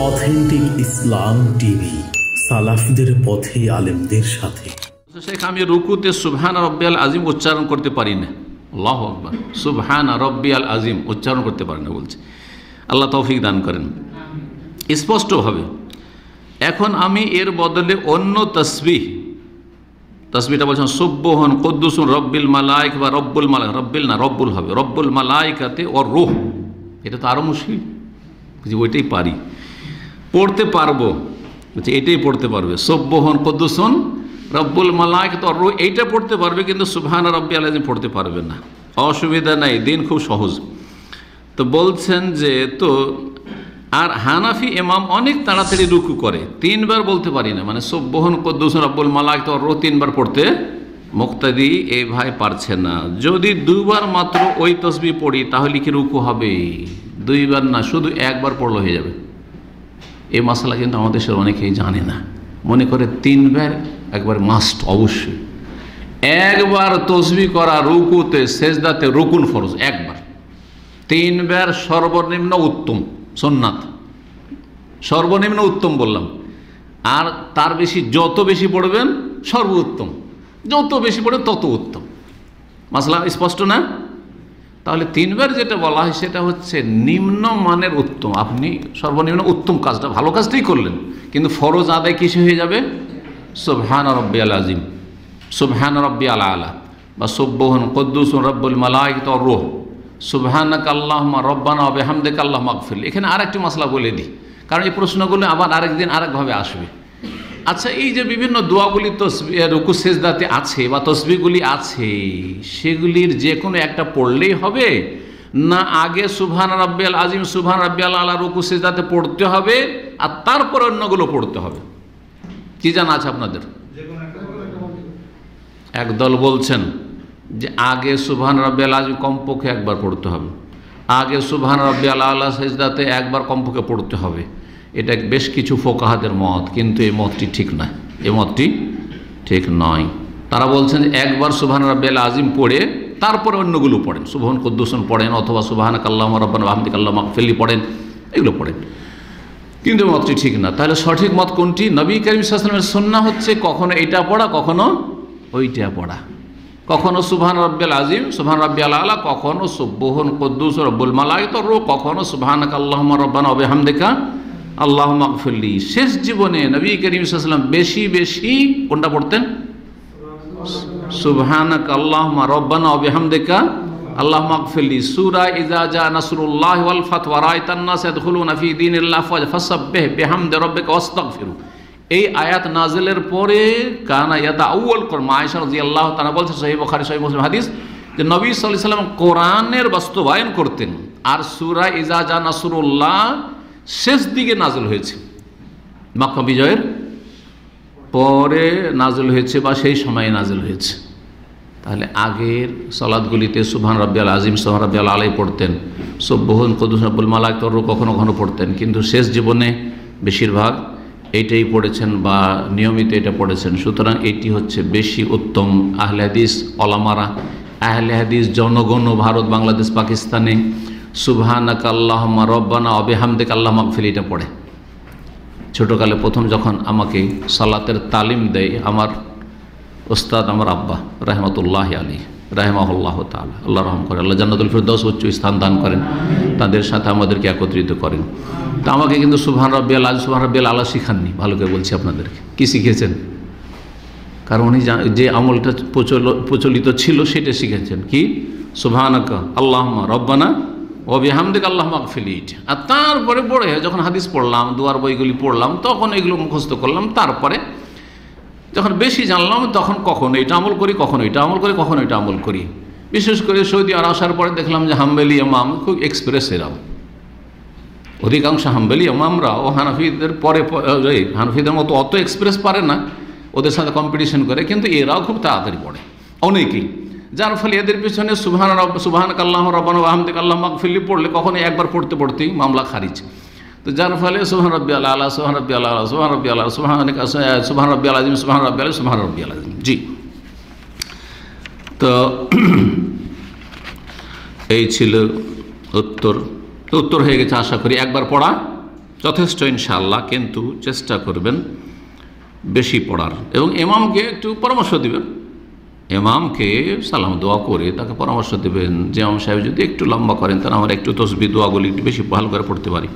Authentic ইসলাম TV, সালাফদের পথে আলেমদের সাথে। শেখ, আমি রুকুতে সুবহান রব্বিয়াল আজিম উচ্চারণ করতে পারি না। আল্লাহু আকবার। সুবহান রব্বিয়াল আজিম উচ্চারণ করতে পারি না বলছে। আল্লাহ তৌফিক দান করেন স্পষ্টভাবে। এখন আমি এর বদলে অন্য তসবিহটা বলছেন সুবহান কুদ্দুসুন রব্বিল মালাইকা বা রব্বুল মালাইকা, রব্বিল না রব্বুল হবে, রব্বুল মালাইকাতে ও রূহ। এটা তো আরও মুশকিল, ওইটাই পারি, পড়তে পারবো, এটাই পড়তে পারবে। সুবহান কুদ্দুসুন রব্বুল মালাইকাতে ও রূহ এইটা পড়তে পারবে, কিন্তু সুবহান রব্বিয়াল আযীম পড়তে পারবে না। অসুবিধা নাই, দিন খুব সহজ। তো বলছেন যে তো আর হানাফি ইমাম অনেক তাড়াতাড়ি রুকু করে, 3 বার বলতে পারি না, মানে সুবহান কুদ্দুসুন রব্বুল মালাইকাতে ও রূহ 3 বার পড়তে মুক্তাদি এই ভাই পারছে না। যদি 2 বার মাত্র ওই তসবিহ পড়ি তাহলে কি রুকু হবে? 2 বার না, শুধু 1 বার পড়লে হয়ে যাবে। এই মশলা কিন্তু আমাদের দেশের অনেকেই জানে না, মনে করে 3 বার একবার মাস্ট, অবশ্যই। 1 বার তসবিহ করা রুকুতে সেজদাতে রুকুন ফরজ, 1 বার। 3 বার সর্বনিম্ন উত্তম, সুন্নাত সর্বনিম্ন উত্তম বললাম। আর তার বেশি যত বেশি পড়বেন সর্বোত্তম, যত বেশি পড়বেন তত উত্তম। মাসলা স্পষ্ট না? তাহলে 3 বার যেটা বলা হয় সেটা হচ্ছে নিম্ন মানের উত্তম। আপনি সর্বনিম্ন উত্তম কাজটা, ভালো কাজটাই করলেন, কিন্তু ফরজ আদায় কিসে হয়ে যাবে? সুবহান রব্বিয়াল আযীম, সুবহান রব্বিয়াল আলা, বা সুবহান কুদ্দুসুন রব্বুল মালাইকাতি ওয়ার রূহ, সুবহানাকা আল্লাহুম্মা রব্বানা ওয়া বিহামদিকা আল্লাহুম্মা আগফির। এখানে আরেকটি মাসলা বলে দিই, কারণ এই প্রশ্নগুলো আবার আরেকদিন আরেকভাবে আসবে। আচ্ছা, এই যে বিভিন্ন দোয়াগুলি তসবিহ রুকু সেজদাতে আছে বা তসবিহগুলি আছে, সেগুলির যে কোনো একটা পড়লেই হবে, না আগে সুবহান রাব্বিয়াল আযীম সুবহান রাব্বিয়াল আলা রুকু সেজদাতে পড়তে হবে আর তারপর অন্যগুলো পড়তে হবে? কি জানা আছে আপনাদের? একদল বলছেন যে আগে সুবহান রাব্বিয়াল আযীম কমপক্ষে 1 বার পড়তে হবে, আগে সুবহান রাব্বিয়াল আলা সেজদাতে 1 বার কমপক্ষে পড়তে হবে। এটা বেশ কিছু ফোকাহাদের মত, কিন্তু এই মতটি ঠিক নয়, এই মতটি ঠিক নয়। তারা বলছেন যে 1 বার সুবহান রাব্বিয়াল আযীম পড়ে তারপরে অন্যগুলো পড়েন, সুবহান কুদ্দুসুন পড়েন, অথবা সুবহানাকা আল্লাহুম্মা রব্বানা ওয়া বিহামদিকা আল্লাহুম্মা আগফিরলি পড়েন, এগুলো পড়েন, কিন্তু মতটি ঠিক না। তাহলে সঠিক মত কোনটি? নবী করিম সাল্লাল্লাহু আলাইহি ওয়াসাল্লামের সুন্নাহ হচ্ছে কখনো এটা পড়া, কখনো ওইটা পড়া, কখনো সুবহান রাব্বিয়াল আযীম সুবহান রাব্বিয়াল আলা, কখনো সুবহান কুদ্দুস রব্বুল মালাইকাতি ওয়ার রূহ, কখনো সুবহানাকা আল্লাহুম্মা রব্বানা ওয়া বিহামদিকা আল্লাহুম্মা আগফিরলি। শেষ জীবনে নবী করিম সাল্লাল্লাহু আলাইহি ওয়াসাল্লাম বেশি বেশি কোনটা পড়তেন? সুবহানাকা আল্লাহুম্মা রব্বানা ওয়া বিহামদিকা আল্লাহুম্মা আগফিরলি। সূরা ইযা জা নাসরুল্লাহি ওয়াল ফাতহু ওয়া রাআইতান নাস ইয়াদখুলুনা ফি দীনিল্লাহি ফাসাব্বিহ বিহামদি রাব্বিকা ওয়াস্তাগফিরু। এই আয়াত নাজিলের পরে কানা ইয়াতাআউয়াল কুরআন, আয়েশা রাদিয়াল্লাহু তাআলা বলছেন সহিহ বুখারী সহিহ মুসলিম হাদিস, যে নবী সাল্লাল্লাহু আলাইহি ওয়াসাল্লাম কোরআনের বাস্তবায়ন করতেন। আর সূরা ইযা জা নাসরুল্লাহ শেষ দিকে নাজিল হয়েছে, মক্কা বিজয়ের পরে নাজিল হয়েছে বা সেই সময়ে নাজিল হয়েছে। তাহলে আগের সালাতগুলিতে সুবহান রাব্বিয়াল আযীম সুবহান রাব্বিয়াল আলা পড়তেন, সুবহান কুদ্দুস রব্বুল মালাইকাতি ওয়ার রূহ কখনো কখনো পড়তেন, কিন্তু শেষ জীবনে বেশিরভাগ এইটাই পড়েছেন বা নিয়মিত এটা পড়েছেন। সুতরাং এটি হচ্ছে বেশি উত্তম। আহলে হাদিস ওলামারা, আহলে হাদিস জনগণ ভারত, বাংলাদেশ, পাকিস্তানে সুবহানাকা আল্লাহুম্মা রব্বানা ওয়া বিহামদিকা আল্লাহুম্মা আগফিরলি এটা পড়ে। ছোটোকালে প্রথম যখন আমাকে সালাতের তালিম দেয় আমার ওস্তাদ, আমার আব্বা রাহমাতুল্লাহি আলাইহি রাহিমাহুল্লাহ তাআলা, আল্লাহ রহম করে, আল্লাহ জান্নাতুল ফিরদাউস উচ্চ স্থান দান করেন, তাদের সাথে আমাদেরকে একত্রিত করেন। তা আমাকে কিন্তু সুবহান রাব্বিয়াল আযীম সুবহান রাব্বিয়াল আলা শিখাননি, ভালো করে বলছি আপনাদেরকে। কি শিখেছেন? কারণ উনি যে আমলটা প্রচলিত ছিল সেটা শিখেছেন, কি? সুবহানাকা আল্লাহুম্মা রব্বানা ওয়া বিহামদিকা আল্লাহুম্মা আগফিরলি। আর তারপরে পড়ে যখন হাদিস পড়লাম, দুয়ার বইগুলি পড়লাম, তখন এগুলো মুখস্থ করলাম। তারপরে যখন বেশি জানলাম তখন কখনো এটা আমল করি, কখনো এটা আমল করি, কখনো এটা আমল করি। বিশেষ করে সৌদি আর আসার পরে দেখলাম যে হাম্বলি ইমাম খুব এক্সপ্রেস, এরাও অধিকাংশ হাম্বলি ইমামরাও হানাফিদের পরে, হানাফিদের মতো অত এক্সপ্রেস পারে না, ওদের সাথে কম্পিটিশন করে, কিন্তু এরাও খুব তাড়াতাড়ি পড়ে অনেকেই। যার ফলে এদের পিছনে সুবহানাকা আল্লাহুম্মা রব্বানা ওয়া বিহামদিকা আল্লাহুম্মা আগফিরলি পড়লে কখনো 1 বার পড়তে পড়তেই মামলা খারিজ। তো যার ফলে সুবহান রাব্বিয়াল আলা সুবহান রাব্বিয়াল আলা সুবহান রাব্বিয়াল আলা সুবহান রাব্বিয়াল আযীম সুবহান রাব্বিয়াল আযীম সুবহান রাব্বিয়াল আযীম। জি, তো এই ছিল উত্তর। উত্তর হয়ে গেছে আশা করি। 1 বার পড়া যথেষ্ট ইনশাআল্লাহ, কিন্তু চেষ্টা করবেন বেশি পড়ার এবং ইমামকে একটু পরামর্শ দিবেন, ইমামকে সালাম দোয়া করে তাকে পরামর্শ দেবেন যে ইমাম সাহেব যদি একটু লম্বা করেন তাহলে আমরা একটু তসবিহ দোয়াগুলি একটু বেশি ভালো করে পড়তে পারি।